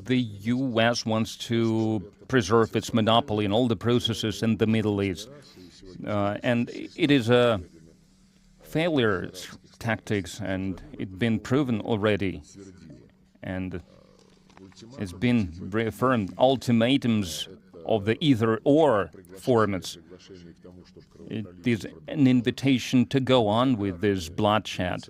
the U.S. wants to preserve its monopoly in all the processes in the Middle East. And it is a failure tactics, and it's been proven already. And it's been reaffirmed. Ultimatums of the either-or formats. It is an invitation to go on with this bloodshed.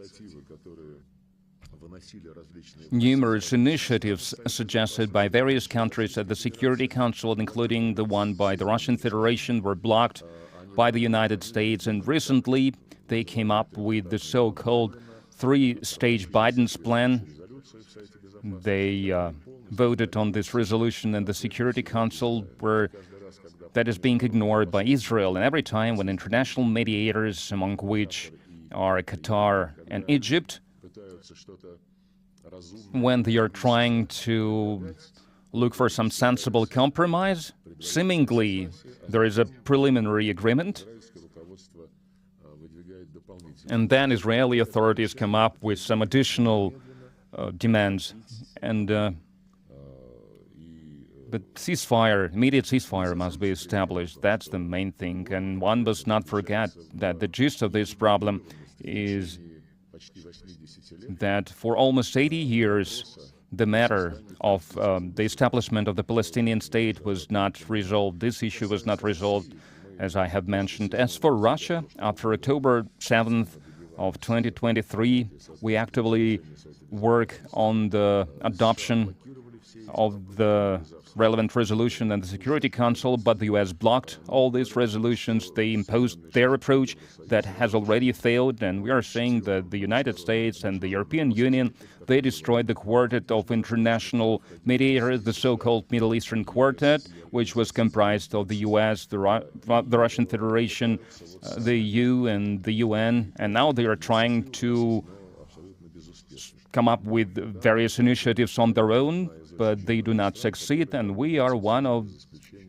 Numerous initiatives suggested by various countries at the Security Council, including the one by the Russian Federation, were blocked by the United States, and recently they came up with the so-called three-stage Biden's plan. They voted on this resolution in the Security Council, where that is being ignored by Israel. And every time when international mediators, among which are Qatar and Egypt, when they are trying to look for some sensible compromise, seemingly there is a preliminary agreement, and then Israeli authorities come up with some additional demands. And but immediate ceasefire must be established. That's the main thing. And one must not forget that the gist of this problem is that for almost 80 years, the matter of the establishment of the Palestinian state was not resolved. This issue was not resolved, as I have mentioned. As for Russia, after October 7th of 2023, we actively work on the adoption of the relevant resolution in the Security Council, but the U.S. blocked all these resolutions. They imposed their approach that has already failed, and we are saying that the United States and the European Union, they destroyed the quartet of international mediators, the so-called Middle Eastern Quartet, which was comprised of the U.S., the Russian Federation, the EU, and the UN, and now they are trying to come up with various initiatives on their own, but they do not succeed, and we are one of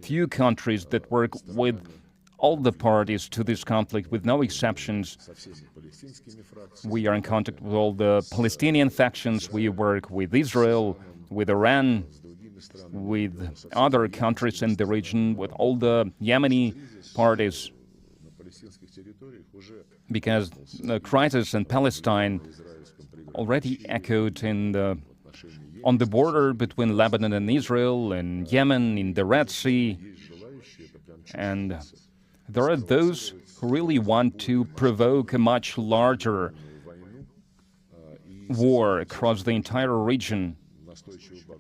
few countries that work with all the parties to this conflict, with no exceptions. We are in contact with all the Palestinian factions. We work with Israel, with Iran, with other countries in the region, with all the Yemeni parties, because the crisis in Palestine already echoed on the border between Lebanon and Israel, and Yemen, in the Red Sea. And there are those who really want to provoke a much larger war across the entire region.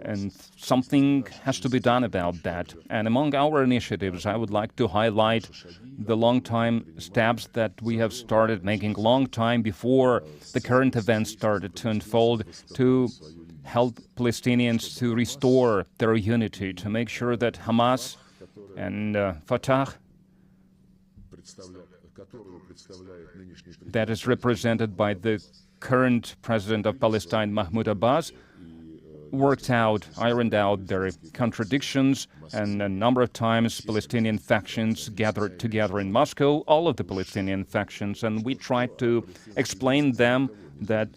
And something has to be done about that. And among our initiatives, I would like to highlight the long-time steps that we have started making long time before the current events started to unfold, to help Palestinians to restore their unity, to make sure that Hamas and Fatah, that is represented by the current president of Palestine, Mahmoud Abbas, ironed out their contradictions, and a number of times Palestinian factions gathered together in Moscow, all of the Palestinian factions, and we tried to explain them that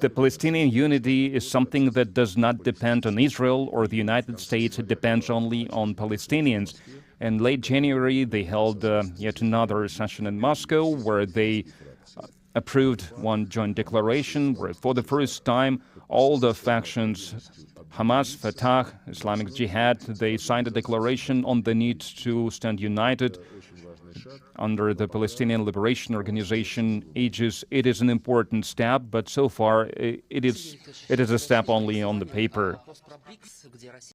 the Palestinian unity is something that does not depend on Israel or the United States. It depends only on Palestinians. In late January, they held yet another session in Moscow where they approved one joint declaration where, for the first time, all the factions, Hamas, Fatah, Islamic Jihad, they signed a declaration on the need to stand united under the Palestinian Liberation Organization aegis. It is an important step, but so far it is a step only on the paper.